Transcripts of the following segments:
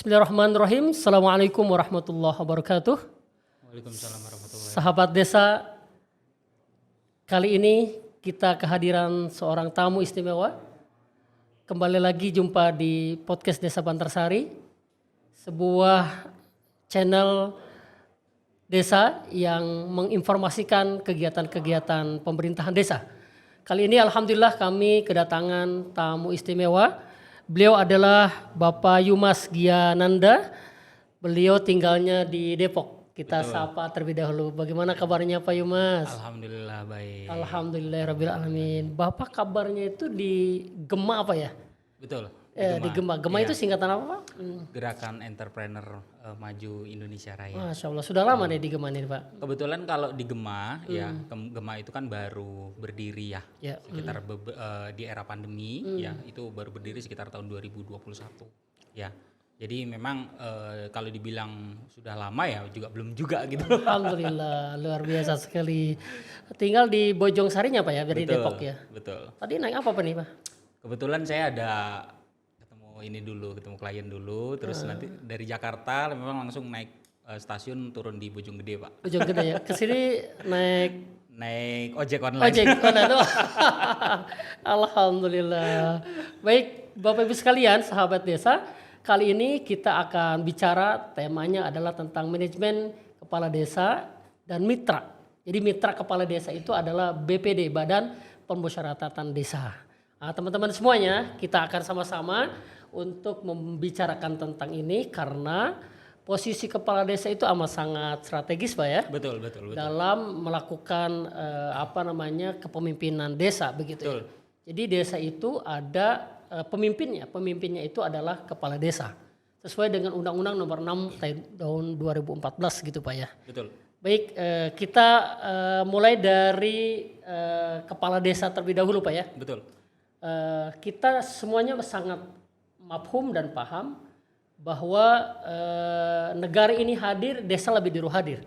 Bismillahirrahmanirrahim. Assalamualaikum warahmatullahi wabarakatuh. Waalaikumsalam warahmatullahi. Sahabat desa, kali ini kita kehadiran seorang tamu istimewa. Kembali lagi jumpa di podcast Desa Bantarsari, sebuah channel desa yang menginformasikan kegiatan-kegiatan pemerintahan desa. Kali ini alhamdulillah kami kedatangan tamu istimewa. Beliau adalah Bapak Yumas Giananda. Beliau tinggalnya di Depok. Kita sapa terlebih dahulu. Bagaimana kabarnya Pak Yumas? Alhamdulillah baik. Alhamdulillahirabbil alamin. Bapak kabarnya itu di Gema apa ya? Betul. Di Gema. Gema itu singkatan apa Pak? Gerakan Entrepreneur Maju Indonesia Raya. Masya Allah. Sudah lama nih di Gema nih Pak? Kebetulan kalau di Gema ya, Gema itu kan baru berdiri ya. Ya. Sekitar di era pandemi ya, itu baru berdiri sekitar tahun 2021 ya. Jadi memang kalau dibilang sudah lama ya juga belum juga gitu. Alhamdulillah, luar biasa sekali. Tinggal di Bojong Sarinya Pak ya, dari Depok ya. Betul. Tadi naik apa Pak nih Pak? Kebetulan saya ada ketemu klien dulu, terus nanti dari Jakarta memang langsung naik stasiun turun di Bojonggede Pak. Bojonggede ya. Kesini naik ojek online. ojek online. Alhamdulillah. Baik Bapak Ibu sekalian, sahabat desa, kali ini kita akan bicara, temanya adalah tentang manajemen kepala desa dan mitra. Jadi mitra kepala desa itu adalah BPD, Badan Permusyawaratan Desa. Nah, teman-teman semuanya, kita akan sama-sama untuk membicarakan tentang ini karena posisi kepala desa itu amat sangat strategis Pak ya. Betul. Dalam melakukan kepemimpinan desa begitu. Betul. Ya. Jadi desa itu ada pemimpinnya itu adalah kepala desa. Sesuai dengan Undang-Undang Nomor 6 tahun 2014 gitu Pak ya. Betul. Baik, kita mulai dari kepala desa terlebih dahulu Pak ya. Betul. Kita semuanya sangat mafhum dan paham bahwa negara ini hadir, desa lebih dulu hadir.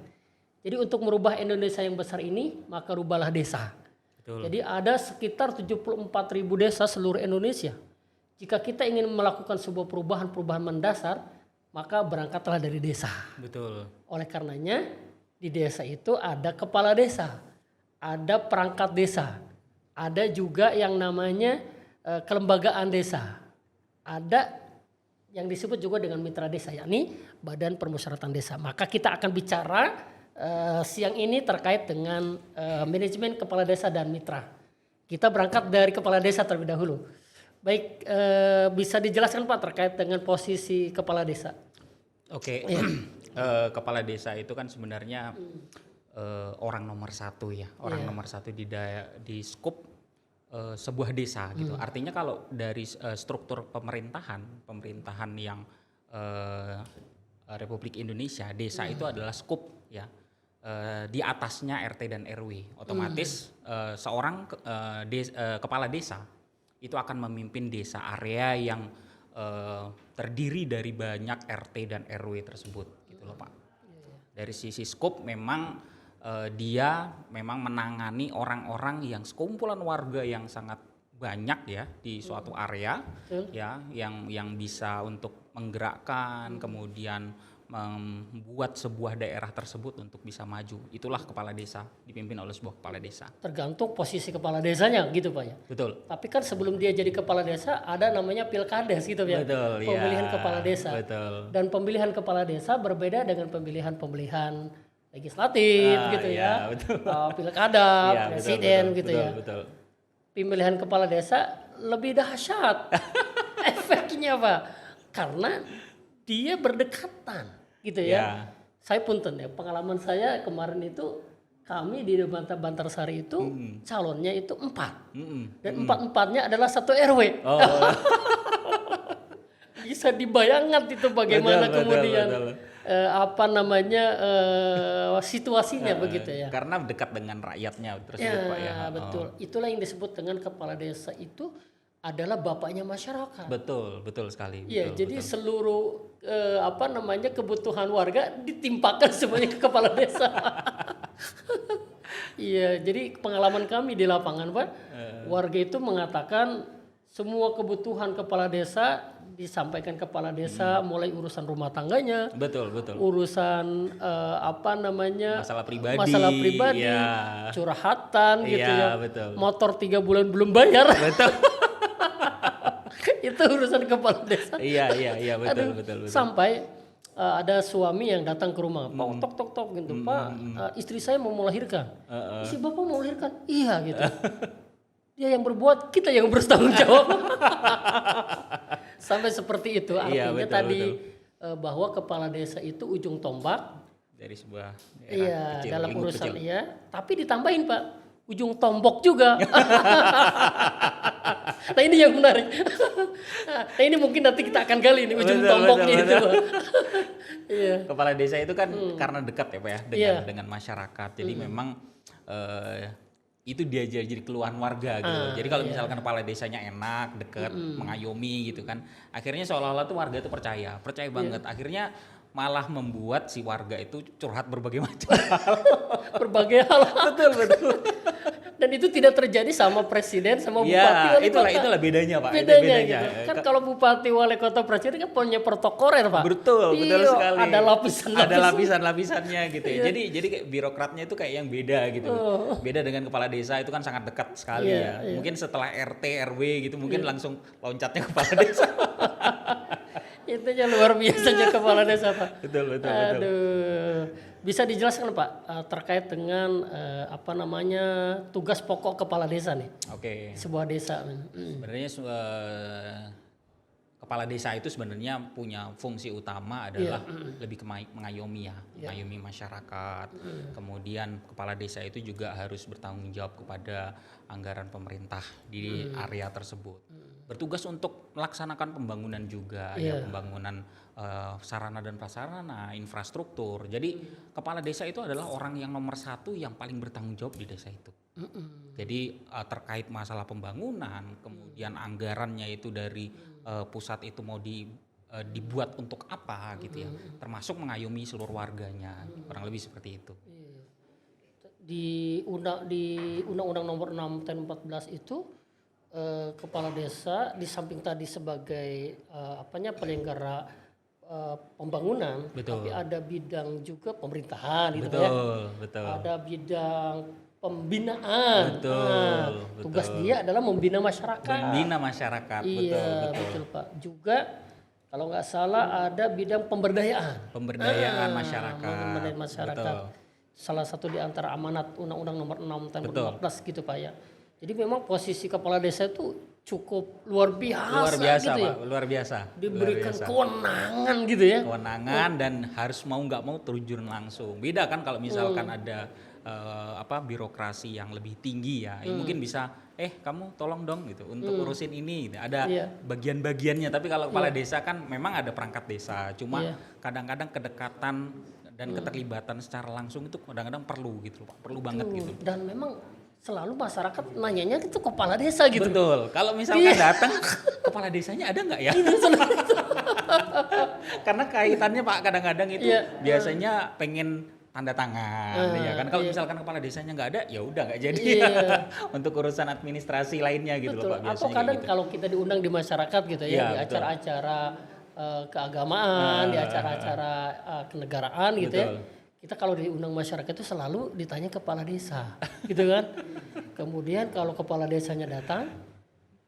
Jadi untuk merubah Indonesia yang besar ini, maka rubahlah desa. Betul. Jadi ada sekitar 74.000 desa seluruh Indonesia. Jika kita ingin melakukan sebuah perubahan mendasar, maka berangkatlah dari desa. Betul. Oleh karenanya di desa itu ada kepala desa, ada perangkat desa, ada juga yang namanya kelembagaan desa. Ada yang disebut juga dengan mitra desa, yakni Badan Permusyawaratan Desa. Maka kita akan bicara siang ini terkait dengan manajemen kepala desa dan mitra. Kita berangkat dari kepala desa terlebih dahulu. Baik, bisa dijelaskan Pak terkait dengan posisi kepala desa? Oke. Kepala desa itu kan sebenarnya orang nomor satu ya, nomor satu di skup sebuah desa gitu. Artinya kalau dari struktur pemerintahan yang Republik Indonesia, desa itu adalah skup ya. Di atasnya RT dan RW. Otomatis seorang kepala desa itu akan memimpin desa area yang terdiri dari banyak RT dan RW tersebut gitu loh Pak. Dari sisi skup memang dia memang menangani orang-orang yang sekumpulan warga yang sangat banyak ya di suatu area ya yang bisa untuk menggerakkan kemudian membuat sebuah daerah tersebut untuk bisa maju. Itulah kepala desa, dipimpin oleh sebuah kepala desa. Tergantung posisi kepala desanya gitu Pak ya. Betul. Tapi kan sebelum dia jadi kepala desa ada namanya pilkades gitu ya. Betul, pemilihan ya. kepala desa. Betul. Dan pemilihan kepala desa berbeda dengan pemilihan legislatif gitu ya. Betul. Pilkada, Ya, presiden betul, gitu betul, ya. Betul. Pemilihan kepala desa lebih dahsyat efeknya Pak, karena dia berdekatan gitu ya. Ya. Saya punten ya, pengalaman saya kemarin itu kami di Bantarsari itu calonnya itu 4 dan 4-4-nya adalah satu RW. Oh. Bisa dibayangkan itu bagaimana Betul, kemudian betul. Situasinya begitu ya. Karena dekat dengan rakyatnya tersebut Ya, Pak ya. betul. Itulah yang disebut dengan kepala desa itu adalah bapaknya masyarakat. Betul sekali. Iya, betul, jadi seluruh kebutuhan warga ditimpakan semuanya ke kepala desa. Iya, jadi pengalaman kami di lapangan Pak, warga itu mengatakan semua kebutuhan kepala desa disampaikan kepala desa, mulai urusan rumah tangganya, Betul. urusan Masalah pribadi, ya. curhatan gitu Iya, ya, betul. motor 3 bulan belum bayar. Betul. Itu urusan kepala desa. Iya, betul. Sampai ada suami yang datang ke rumah, Pak, tok gitu, Pak, istri saya mau melahirkan. Si bapak mau melahirkan? Iya gitu. Dia yang berbuat, kita yang bertanggung jawab. Sampai seperti itu. Artinya Iya, betul, tadi bahwa kepala desa itu ujung tombak dari sebuah kecil, dalam urusan kecil. Tapi ditambahin Pak, ujung tombok juga. Nah ini yang menarik. Nah ini mungkin nanti kita akan gali ini ujung tomboknya itu. Iya. Kepala desa itu kan karena dekat ya Pak ya dengan masyarakat. Jadi memang itu dia jadi keluhan warga gitu. Jadi kalau misalkan kepala desanya enak, dekat, mengayomi gitu kan, akhirnya seolah-olah tuh warga itu percaya banget. Akhirnya malah membuat si warga itu curhat berbagai macam hal. Berbagai hal. Betul. Dan itu tidak terjadi sama presiden, sama bupati, wali kota. Itulah bedanya Pak. Bedanya. Gitu. Kan kalau bupati, wali kota, presiden kan punya protokoler Pak. Betul sekali. Ada lapisannya gitu ya. Jadi kayak birokratnya itu kayak yang beda gitu. Beda dengan kepala desa itu kan sangat dekat sekali ya. Mungkin setelah RT, RW gitu mungkin langsung loncatnya kepala desa. Itunya luar biasanya kepala desa Pak. Betul. Aduh, bisa dijelaskan Pak terkait dengan tugas pokok kepala desa nih? Oke. Sebuah desa. Sebenarnya kepala desa itu sebenarnya punya fungsi utama adalah lebih ke mengayomi mengayomi masyarakat. Kemudian kepala desa itu juga harus bertanggung jawab kepada anggaran pemerintah di area tersebut. Bertugas untuk melaksanakan pembangunan juga, pembangunan sarana dan prasarana, infrastruktur. Jadi kepala desa itu adalah orang yang nomor 1 yang paling bertanggung jawab di desa itu. Jadi terkait masalah pembangunan, kemudian anggarannya itu dari pusat itu mau dibuat untuk apa gitu ya, termasuk mengayomi seluruh warganya, kurang lebih seperti itu. Di Undang-Undang Nomor 6 Tahun 14 itu kepala desa di samping tadi sebagai penyelenggara pembangunan, tapi ada bidang juga pemerintahan gitu ya. Betul. Ada bidang pembinaan. Tugas dia adalah membina masyarakat. Iya, betul Pak. Juga kalau nggak salah ada bidang pemberdayaan. Pemberdayaan masyarakat. Betul. Salah satu di antara amanat Undang-Undang Nomor 6 Tahun 14 gitu Pak ya. Jadi memang posisi kepala desa itu cukup luar biasa gitu ya. Luar biasa. Diberikan kewenangan gitu ya. Kewenangan dan harus mau nggak mau terjun langsung. Beda kan kalau misalkan ada birokrasi yang lebih tinggi ya. Mungkin bisa kamu tolong dong gitu untuk urusin ini. Ada bagian-bagiannya. Tapi kalau kepala desa kan memang ada perangkat desa. Cuma kadang-kadang kedekatan dan keterlibatan secara langsung itu kadang-kadang perlu gitu Pak. Perlu banget gitu. Dan memang selalu masyarakat nanyanya itu kepala desa gitu. Betul. Kalau misalkan datang kepala desanya ada nggak ya? Karena kaitannya Pak kadang-kadang itu biasanya pengen tanda tangan, ya kan? Kalau misalkan kepala desanya nggak ada, ya udah nggak jadi untuk urusan administrasi lainnya gitu loh Pak. Biasanya atau kadang gitu. Kalau kita diundang di masyarakat gitu ya, di acara-acara keagamaan, di acara-acara kenegaraan gitu ya. Kita kalau diundang masyarakat itu selalu ditanya kepala desa, gitu kan. Kemudian kalau kepala desanya datang,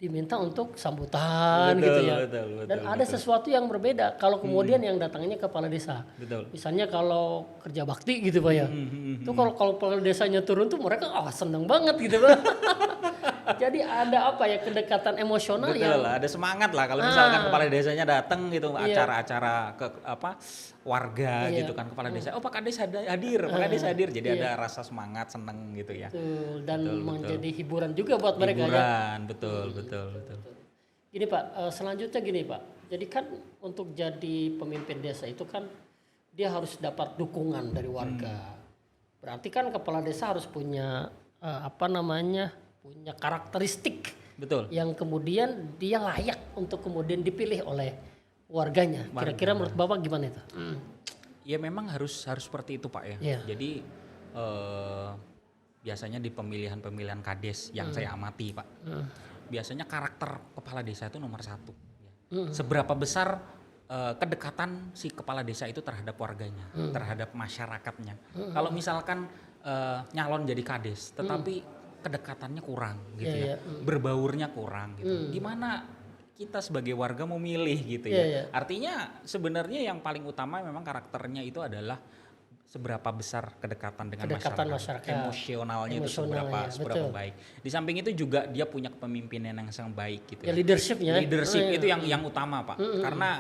diminta untuk sambutan gitu ya. Dan ada sesuatu yang berbeda kalau kemudian yang datangnya kepala desa. Misalnya kalau kerja bakti gitu Pak ya. Itu kalau kepala desanya turun tuh mereka seneng banget gitu Pak. Jadi ada kedekatan emosional yang ada semangat lah kalau misalkan kepala desanya datang gitu acara-acara warga gitu kan, kepala desa Pak Kades hadir, Pak Kades hadir, jadi ada rasa semangat, seneng gitu ya. Dan menjadi hiburan juga buat mereka ya. Betul. Gini Pak, selanjutnya gini Pak. Jadi kan untuk jadi pemimpin desa itu kan dia harus dapat dukungan dari warga. Berarti kan kepala desa harus punya punya karakteristik yang kemudian dia layak untuk kemudian dipilih oleh warganya. Kira-kira menurut Bapak gimana itu? Ya memang harus seperti itu Pak ya. Jadi biasanya di pemilihan kades yang saya amati Pak, biasanya karakter kepala desa itu nomor satu. Seberapa besar kedekatan si kepala desa itu terhadap warganya, terhadap masyarakatnya. Kalau misalkan nyalon jadi kades, tetapi kedekatannya kurang gitu ya, berbaurnya kurang gitu. Gimana kita sebagai warga mau milih gitu ya? Artinya sebenarnya yang paling utama memang karakternya itu adalah seberapa besar kedekatan dengan masyarakat, emosionalnya itu seberapa baik. Di samping itu juga dia punya kepemimpinan yang sangat baik gitu. Ya, leadership itu yang utama, Pak.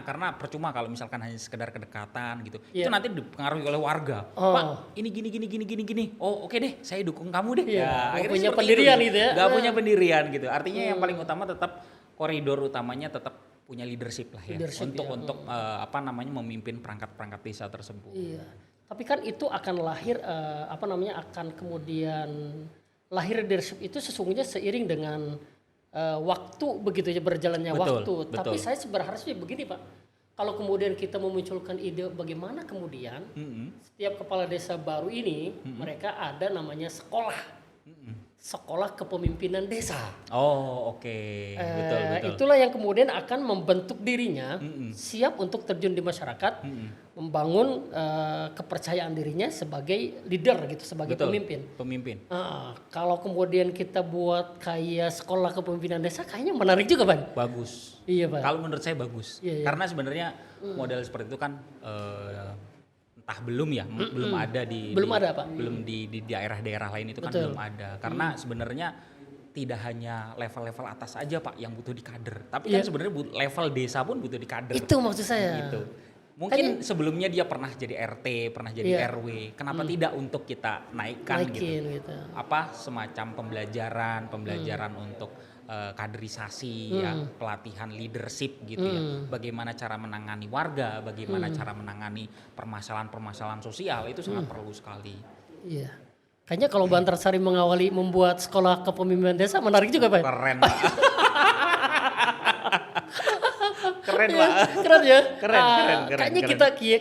Karena percuma kalau misalkan hanya sekedar kedekatan gitu. Itu nanti dipengaruhi oleh warga. Pak, ini gini. Oh, oke deh, saya dukung kamu deh. Gak punya pendirian gitu ya. Gak punya pendirian gitu. Artinya yang paling utama tetap koridor utamanya tetap punya leadership lah ya. Untuk memimpin perangkat-perangkat desa tersebut. Iya. Tapi kan itu akan lahir akan kemudian lahir leadership itu sesungguhnya seiring dengan waktu begitu ya, berjalannya waktu. Tapi saya berharapnya begini, Pak. Kalau kemudian kita memunculkan ide bagaimana kemudian setiap kepala desa baru ini mereka ada namanya sekolah kepemimpinan desa. Oh, oke. Betul. Itulah yang kemudian akan membentuk dirinya siap untuk terjun di masyarakat, membangun kepercayaan dirinya sebagai leader gitu, sebagai pemimpin. Kalau kemudian kita buat kayak sekolah kepemimpinan desa, kayaknya menarik juga, Pak. Bagus. Iya, Pak. Kalau menurut saya bagus. Karena sebenarnya model seperti itu kan entah belum ya, belum ada belum di daerah-daerah lain itu kan belum ada. Karena sebenarnya tidak hanya level-level atas aja, Pak, yang butuh dikader, tapi kan sebenarnya level desa pun butuh dikader. Itu maksud saya. Gitu. Mungkin sebelumnya dia pernah jadi RT, pernah jadi RW. Kenapa tidak untuk kita naikkan gitu. Semacam pembelajaran untuk kaderisasi ya, pelatihan leadership gitu ya. Bagaimana cara menangani warga, bagaimana cara menangani permasalahan-permasalahan sosial, itu sangat perlu sekali. Iya. Kayaknya kalau Bantarsari membuat sekolah kepemimpinan desa menarik juga, Pak. Keren, Pak. Keren, Pak. Keren ya? Keren. Kayaknya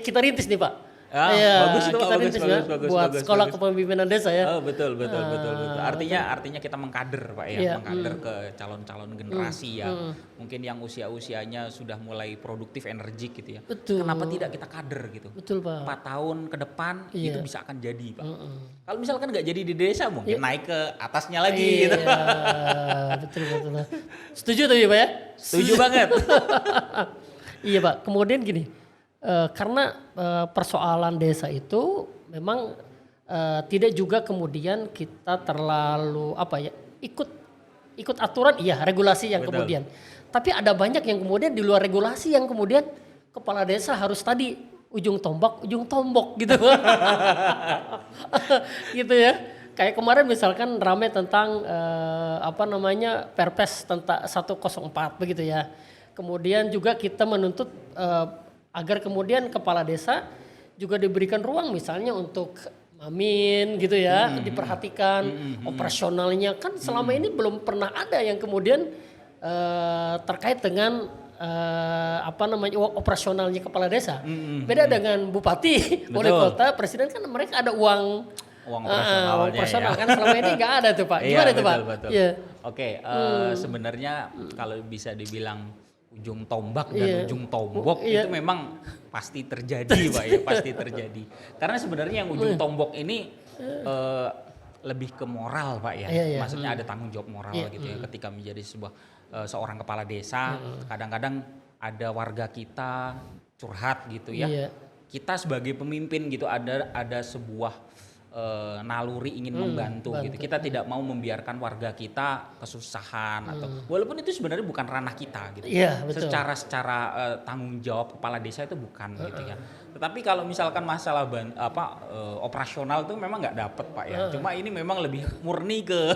kita rintis nih, Pak. Bagus itu, bagus, sekolah kepemimpinan desa ya. Betul. Artinya kita mengkader, Pak ya, mengkader ke calon-calon generasi ya. Mungkin yang usianya sudah mulai produktif, energik gitu ya. Betul. Kenapa tidak kita kader gitu? Betul, Pak. 4 tahun ke depan itu bisa akan jadi, Pak. Kalau misalkan nggak jadi di desa, mungkin naik ke atasnya lagi gitu. Betul. Setuju tuh ya, Pak ya? Setuju banget. Iya, Pak. Kemudian gini. Karena persoalan desa itu memang tidak juga kemudian kita terlalu ikut aturan, regulasi yang kemudian. Tapi ada banyak yang kemudian di luar regulasi yang kemudian kepala desa harus tadi ujung tombok gitu. Gitu ya. Kayak kemarin misalkan ramai tentang Perpres tentang 104 begitu ya. Kemudian juga kita menuntut agar kemudian kepala desa juga diberikan ruang misalnya untuk mamin gitu ya, diperhatikan operasionalnya. Kan selama ini belum pernah ada yang kemudian terkait dengan operasionalnya kepala desa. Beda dengan bupati, wali kota, presiden, kan mereka ada uang operasional kan selama ini nggak ada tuh, Pak. Gimana tuh, Pak? Betul. Oke, sebenarnya kalau bisa dibilang ujung tombak dan ujung tombok itu memang pasti terjadi, Pak ya, pasti terjadi. Karena sebenarnya yang ujung tombok ini lebih ke moral, Pak ya. Maksudnya ada tanggung jawab moral gitu ya, ketika menjadi seorang kepala desa. Kadang-kadang ada warga kita curhat gitu ya. Kita sebagai pemimpin gitu ada sebuah naluri ingin membantu gitu. Kita tidak mau membiarkan warga kita kesusahan atau walaupun itu sebenarnya bukan ranah kita gitu. Secara tanggung jawab kepala desa itu bukan gitu ya. Tetapi kalau misalkan masalah operasional itu memang nggak dapet, Pak ya. Cuma ini memang lebih murni ke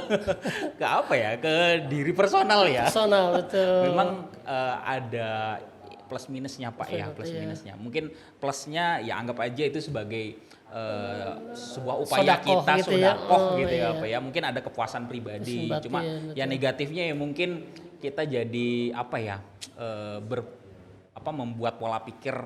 diri personal ya. Personal, betul. Memang ada plus minusnya, Pak ya, plus minusnya. Mungkin plusnya ya anggap aja itu sebagai sebuah upaya sodakoh kita gitu sodakoh gitu ya, Pak ya. Mungkin ada kepuasan pribadi. Cuma ya negatifnya ya mungkin kita jadi membuat pola pikir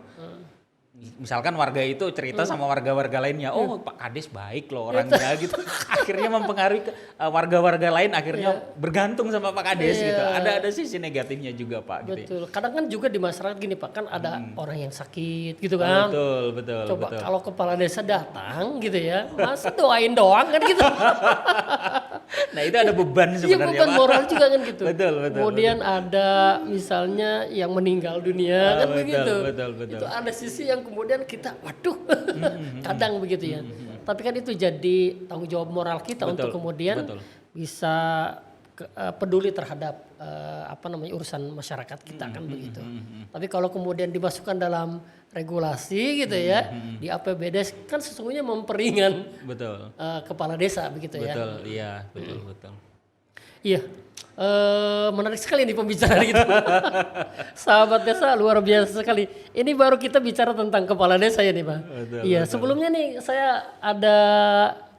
misalkan warga itu cerita sama warga-warga lainnya, oh Pak Kades baik loh orangnya gitu. Akhirnya mempengaruhi warga-warga lain akhirnya bergantung sama Pak Kades gitu. Ada sisi negatifnya juga Pak gitu. Betul. Kadang kan juga di masyarakat gini Pak, kan ada orang yang sakit gitu kan. Betul. Coba kalau kepala desa datang gitu ya, masa doain doang kan gitu. Nah itu ada beban Iya, sebenarnya beban Pak. moral juga kan gitu. Betul. Kemudian ada misalnya yang meninggal dunia kan betul, begitu. betul. Itu ada sisi yang kemudian kita waduh kadang begitu ya. Tapi kan itu jadi tanggung jawab moral kita untuk kemudian bisa peduli terhadap urusan masyarakat kita kan begitu. Tapi kalau kemudian dimasukkan dalam regulasi gitu ya di APBD kan sesungguhnya memperingan kepala desa begitu ya. Betul, iya, betul. Iya, menarik sekali nih pembicaraan kita. Sahabat desa luar biasa sekali. Ini baru kita bicara tentang kepala desa ya nih Pak. Iya, sebelumnya nih saya ada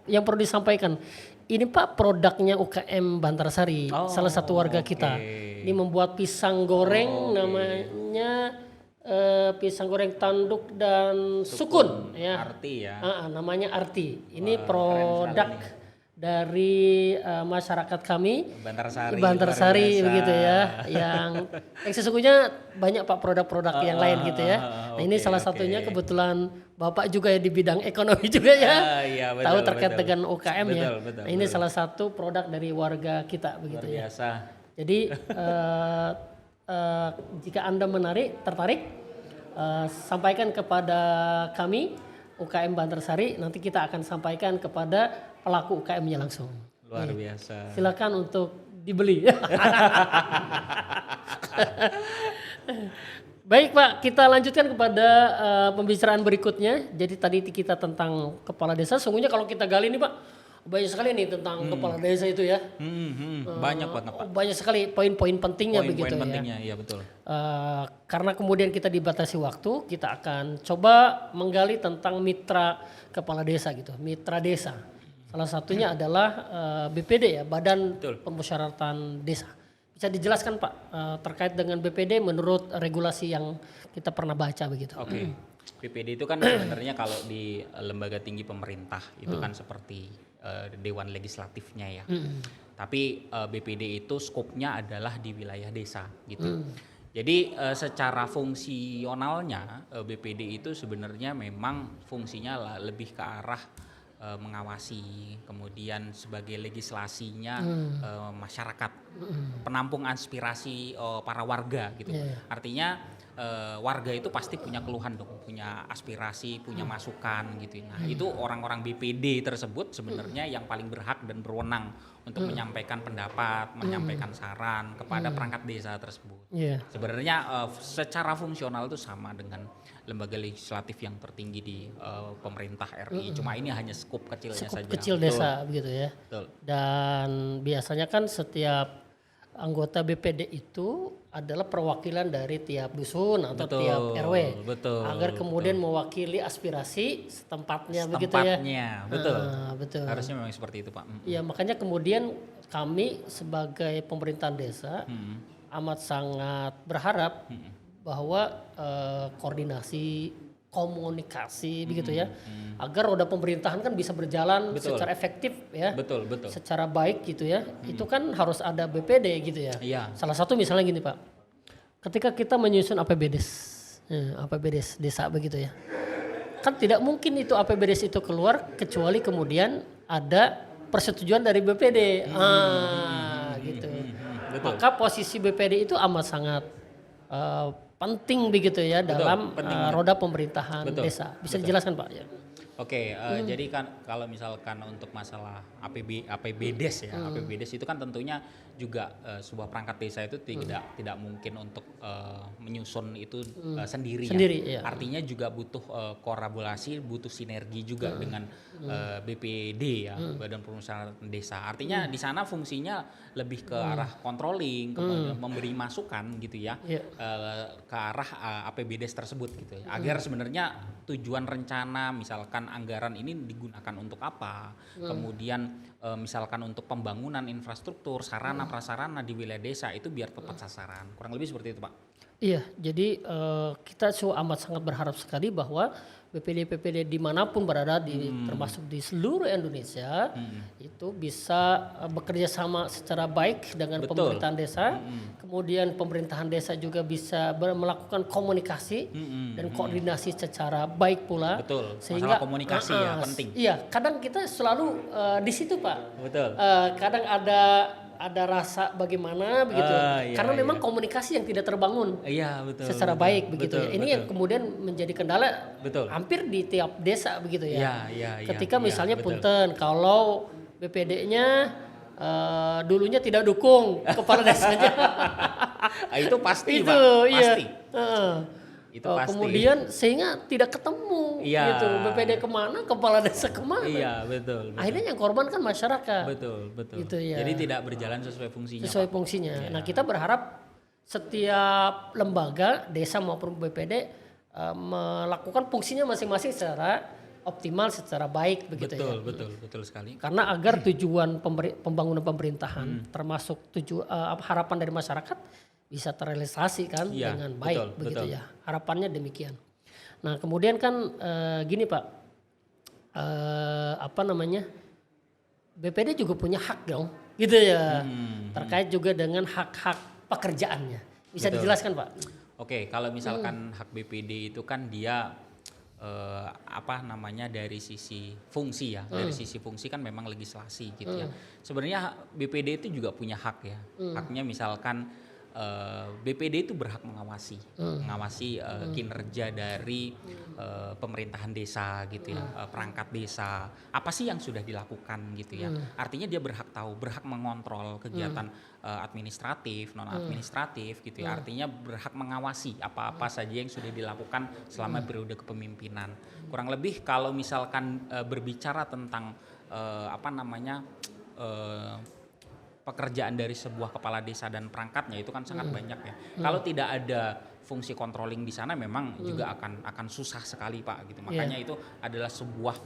yang perlu disampaikan. Ini Pak produknya UKM Bantarsari, salah satu warga kita. Ini membuat pisang goreng namanya pisang goreng tanduk dan sukun ya. Arti ya. Namanya Arti. Ini produk dari masyarakat kami Bantarsari begitu ya, yang sesungguhnya banyak Pak produk-produk yang lain gitu ya. Nah ini salah satunya kebetulan Bapak juga ya di bidang ekonomi juga ya, iya, tahu terkait dengan UKM ya. Betul, nah ini salah satu produk dari warga kita begitu ya. Biasa. Jadi jika Anda tertarik, sampaikan kepada kami UKM Bantarsari, nanti kita akan sampaikan kepada pelaku UKM-nya langsung. Luar biasa. Silakan untuk dibeli. Baik Pak, kita lanjutkan kepada pembicaraan berikutnya. Jadi tadi kita tentang kepala desa. Sungguhnya kalau kita gali nih Pak, banyak sekali nih tentang kepala desa itu ya. Banyak banget Pak. Banyak sekali poin-poin pentingnya begitu Poin ya. pentingnya, iya betul. Karena kemudian kita dibatasi waktu, kita akan coba menggali tentang mitra kepala desa gitu, mitra desa. Salah satunya adalah BPD ya, Badan Permusyawaratan Desa. Bisa dijelaskan Pak terkait dengan BPD menurut regulasi yang kita pernah baca begitu. Oke. BPD itu kan sebenarnya kalau di lembaga tinggi pemerintah itu kan seperti dewan legislatifnya ya. Tapi BPD itu skopnya adalah di wilayah desa gitu. Jadi secara fungsionalnya BPD itu sebenarnya memang fungsinya lebih ke arah mengawasi, kemudian sebagai legislasinya masyarakat, penampung aspirasi para warga gitu. Artinya warga itu pasti punya keluhan dong, punya aspirasi, punya masukan gitu. Nah itu orang-orang BPD tersebut sebenarnya yang paling berhak dan berwenang untuk menyampaikan pendapat, menyampaikan saran kepada perangkat desa tersebut. Sebenarnya secara fungsional itu sama dengan lembaga legislatif yang tertinggi di pemerintah RI. Cuma ini hanya skup kecilnya saja. Kecil desa begitu ya. Dan biasanya kan setiap anggota BPD itu adalah perwakilan dari tiap dusun atau tiap RW. Agar kemudian mewakili aspirasi setempatnya begitu ya. Betul. Harusnya memang seperti itu Pak. Ya makanya kemudian kami sebagai pemerintahan desa amat sangat berharap bahwa koordinasi, komunikasi begitu ya, agar roda pemerintahan kan bisa berjalan secara efektif ya, secara baik gitu ya. Itu kan harus ada BPD gitu ya. Salah satu misalnya gini Pak, ketika kita menyusun APBDes desa begitu ya, kan tidak mungkin itu APBDes itu keluar kecuali kemudian ada persetujuan dari BPD, gitu. Maka posisi BPD itu amat sangat penting begitu ya dalam roda pemerintahan desa. Bisa dijelaskan Pak ya? Oke, jadi kan kalau misalkan untuk masalah APBDes ya, APBDes itu kan tentunya juga sebuah perangkat desa itu tidak mungkin untuk menyusun itu sendiri ya. Artinya juga butuh kolaborasi, butuh sinergi juga dengan BPD ya, Badan Permusyawaratan Desa. Artinya di sana fungsinya lebih ke arah controlling, memberi masukan gitu ya, ke arah APBDes tersebut gitu ya. Agar sebenarnya tujuan rencana misalkan misalkan anggaran ini digunakan untuk apa, kemudian misalkan untuk pembangunan infrastruktur, sarana prasarana di wilayah desa itu biar tepat sasaran. Kurang lebih seperti itu, Pak. Iya, jadi kita amat sangat berharap sekali bahwa BPD-BPD dimanapun berada termasuk di seluruh Indonesia itu bisa bekerja sama secara baik dengan pemerintahan desa. Kemudian pemerintahan desa juga bisa melakukan komunikasi dan koordinasi secara baik pula. Betul. Sehingga Masalah komunikasi ya penting. Iya, kadang kita selalu di situ, Pak. Betul. Kadang ada rasa bagaimana begitu, Iya, karena memang komunikasi yang tidak terbangun Iya, betul. secara baik begitu ya. Ini betul. yang kemudian menjadi kendala Betul. hampir di tiap desa begitu ya. Iya. Ketika misalnya betul. punten kalau BPD-nya dulunya tidak dukung kepala desanya, Itu pasti, itu Pak. iya. Pasti. Itu pasti. Kemudian sehingga tidak ketemu Iya. gitu, BPD kemana, kepala desa kemana. Iya, betul. Akhirnya yang korban kan masyarakat. Betul. Gitu ya. Jadi tidak berjalan sesuai fungsinya. Sesuai Pak. fungsinya. Nah, kita berharap setiap lembaga desa maupun BPD melakukan fungsinya masing-masing secara optimal, secara baik begitu ya. Betul sekali. Karena agar tujuan pembangunan pemerintahan termasuk harapan dari masyarakat bisa terrealisasi kan Iya, dengan baik betul, begitu betul. ya. Harapannya demikian. Nah, kemudian kan gini Pak, BPD juga punya hak dong, gitu ya. Terkait juga dengan hak-hak pekerjaannya. Bisa Betul. dijelaskan Pak? Oke, kalau misalkan hak BPD itu kan dia dari sisi fungsi ya. Dari sisi fungsi kan memang legislasi gitu ya. Sebenarnya BPD itu juga punya hak ya. Haknya misalkan BPD itu berhak mengawasi kinerja dari pemerintahan desa gitu ya, perangkat desa. Apa sih yang sudah dilakukan gitu ya. Artinya dia berhak tahu, berhak mengontrol kegiatan administratif, non administratif gitu ya. Artinya berhak mengawasi apa-apa saja yang sudah dilakukan selama periode kepemimpinan. Kurang lebih kalau misalkan berbicara tentang pekerjaan dari sebuah kepala desa dan perangkatnya itu kan sangat banyak ya. Kalau tidak ada fungsi controlling di sana memang juga akan susah sekali Pak gitu. Makanya itu adalah sebuah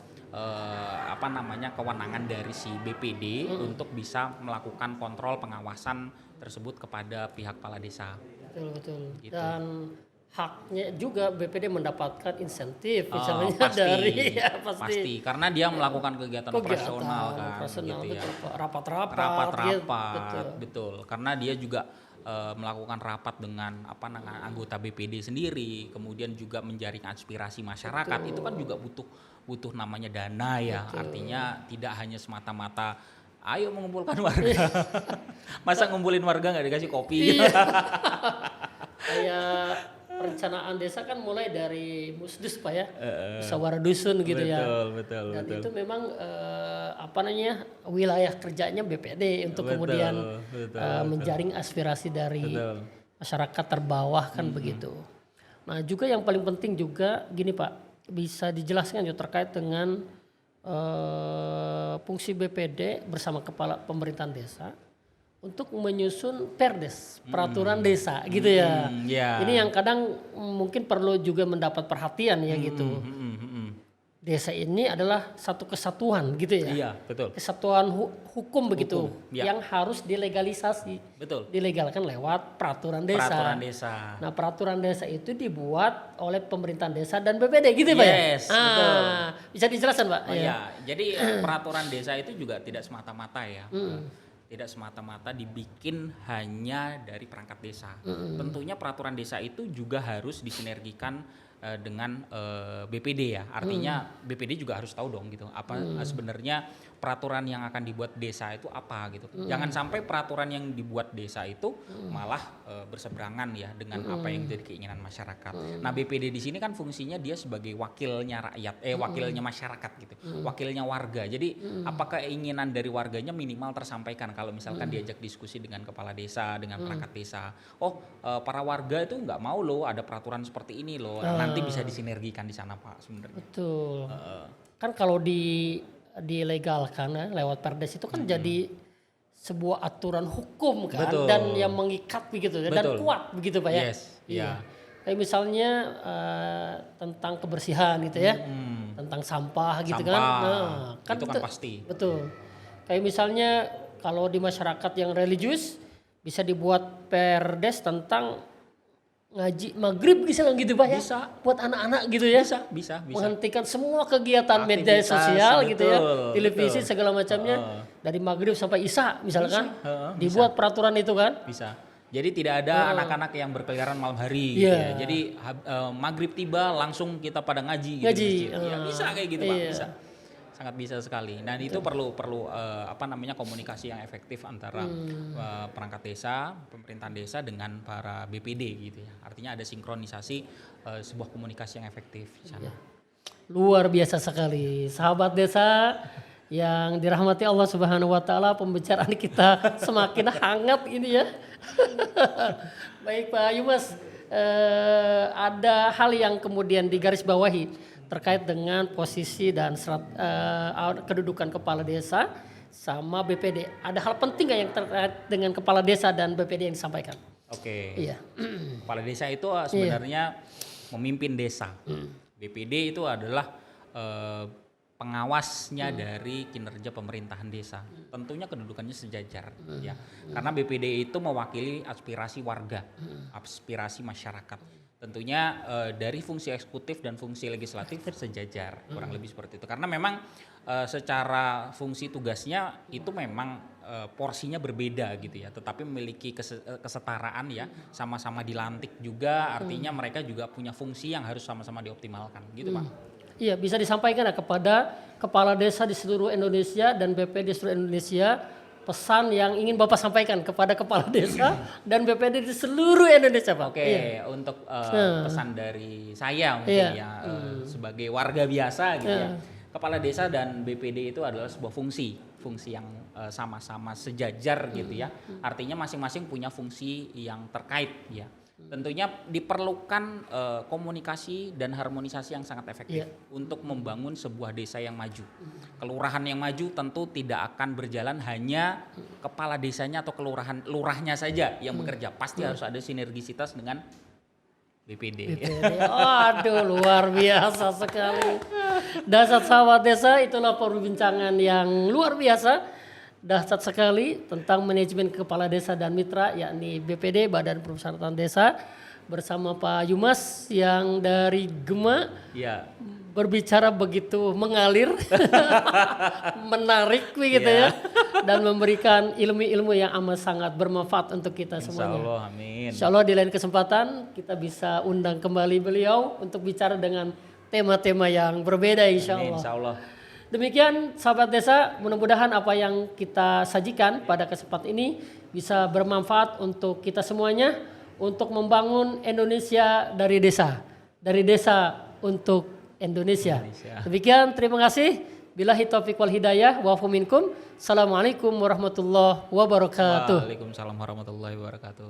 kewenangan dari si BPD untuk bisa melakukan kontrol pengawasan tersebut kepada pihak kepala desa. Betul. Gitu. Dan haknya juga BPD mendapatkan insentif misalnya Pasti, dari pasti karena dia melakukan kegiatan operasional kan gitu ya. betul, rapat-rapat Rapat-rapat, betul. Karena dia juga melakukan rapat dengan anggota BPD sendiri, kemudian juga menjaring aspirasi masyarakat. Itu kan juga butuh namanya dana ya. Artinya tidak hanya semata-mata ayo mengumpulkan warga. Masa ngumpulin warga nggak dikasih kopi? Kayak perencanaan desa kan mulai dari musdus Pak ya, musyawarah dusun gitu ya. Betul. Dan itu memang wilayah kerjanya BPD untuk kemudian menjaring aspirasi dari masyarakat terbawah kan begitu. Nah juga yang paling penting juga gini Pak, bisa dijelaskan juga terkait dengan fungsi BPD bersama kepala pemerintahan desa untuk menyusun perdes, peraturan desa gitu ya. Ini yang kadang mungkin perlu juga mendapat perhatian ya gitu. Desa ini adalah satu kesatuan gitu ya. Iya, betul. Kesatuan hukum begitu yang harus dilegalisasi. Betul. Dilegalkan lewat peraturan desa. Peraturan desa. Nah, peraturan desa itu dibuat oleh pemerintahan desa dan BPD gitu Pak ya? Yes, betul. Bisa dijelaskan Pak? Jadi peraturan desa itu juga tidak semata-mata ya. Tidak semata-mata dibikin hanya dari perangkat desa. Tentunya peraturan desa itu juga harus disinergikan dengan BPD ya. Artinya BPD juga harus tahu dong gitu apa sebenarnya peraturan yang akan dibuat desa itu apa gitu. Jangan sampai peraturan yang dibuat desa itu malah berseberangan ya dengan apa yang jadi keinginan masyarakat. Nah, BPD di sini kan fungsinya dia sebagai wakilnya rakyat, wakilnya masyarakat gitu. Wakilnya warga. Jadi apa keinginan dari warganya minimal tersampaikan kalau misalkan diajak diskusi dengan kepala desa, dengan perangkat desa. Para warga itu nggak mau loh ada peraturan seperti ini loh. Nanti bisa disinergikan di sana Pak sebenarnya. Betul. Kan kalau dilegalkan ya, lewat perdes itu kan jadi sebuah aturan hukum kan. Betul. Dan yang mengikat begitu dan kuat begitu Pak ya. Yes. Iya. Kayak misalnya tentang kebersihan gitu ya, tentang sampah gitu kan. Sampah, Nah, itu kan pasti. Betul. Kayak misalnya kalau di masyarakat yang religius bisa dibuat perdes tentang ngaji maghrib misalnya gitu Pak ya. Bisa. Buat anak-anak gitu ya. Bisa. Menghentikan semua kegiatan media Aktivitas, sosial gitu ya. betul, Televisi betul. segala macamnya. Dari maghrib sampai isya misalkan. Bisa, Dibuat peraturan itu kan. Bisa. Jadi tidak ada anak-anak yang berkeliaran malam hari gitu Iya. ya. Jadi maghrib tiba langsung kita pada ngaji gitu di masjid. Ya, bisa kayak gitu Pak, Iya. bisa. Sangat bisa sekali. Dan itu perlu komunikasi yang efektif antara perangkat desa, pemerintahan desa dengan para BPD gitu ya. Artinya ada sinkronisasi sebuah komunikasi yang efektif di sana. Luar biasa sekali. Sahabat desa yang dirahmati Allah Subhanahu wa taala, pembicaraan kita semakin hangat ini ya. Baik Pak Yumas, ada hal yang kemudian digarisbawahi terkait dengan posisi dan kedudukan kepala desa sama BPD. Ada hal penting nggak yang terkait dengan kepala desa dan BPD yang disampaikan? Oke. Iya. Kepala desa itu sebenarnya memimpin desa. BPD itu adalah pengawasnya dari kinerja pemerintahan desa. Tentunya kedudukannya sejajar ya. Karena BPD itu mewakili aspirasi warga, aspirasi masyarakat. Tentunya dari fungsi eksekutif dan fungsi legislatif sejajar, kurang lebih seperti itu. Karena memang secara fungsi tugasnya itu memang porsinya berbeda gitu ya, tetapi memiliki kesetaraan ya, sama-sama dilantik juga, artinya mereka juga punya fungsi yang harus sama-sama dioptimalkan gitu Pak. Iya, bisa disampaikan ya kepada kepala desa di seluruh Indonesia dan BPD di seluruh Indonesia, pesan yang ingin Bapak sampaikan kepada kepala desa dan BPD di seluruh Indonesia Pak. Oke, untuk pesan dari saya mungkin ya sebagai warga biasa gitu ya. Kepala desa dan BPD itu adalah sebuah fungsi yang sama-sama sejajar gitu ya. Artinya masing-masing punya fungsi yang terkait ya. Tentunya diperlukan komunikasi dan harmonisasi yang sangat efektif untuk membangun sebuah desa yang maju. Kelurahan yang maju tentu tidak akan berjalan hanya kepala desanya atau lurahnya saja yang bekerja. Pasti harus ada sinergisitas dengan BPD. Aduh, luar biasa sekali. Dasar sahabat desa, itulah perbincangan yang luar biasa. Dahsyat sekali tentang manajemen kepala desa dan mitra, yakni BPD Badan Permusyawaratan Desa, bersama Pak Yumas yang dari Gema. Iya. Berbicara begitu mengalir, menarik begitu ya, dan memberikan ilmu-ilmu yang amat sangat bermanfaat untuk kita semuanya. Insya Allah, amin. Insya Allah di lain kesempatan kita bisa undang kembali beliau untuk bicara dengan tema-tema yang berbeda insya Allah. Insya Allah. Demikian sahabat desa, mudah-mudahan apa yang kita sajikan pada kesempatan ini bisa bermanfaat untuk kita semuanya untuk membangun Indonesia dari desa untuk Indonesia. Demikian, terima kasih. Billahi taufiq wal hidayah wa afu minkum. Assalamualaikum warahmatullahi wabarakatuh. Waalaikumsalam warahmatullahi wabarakatuh.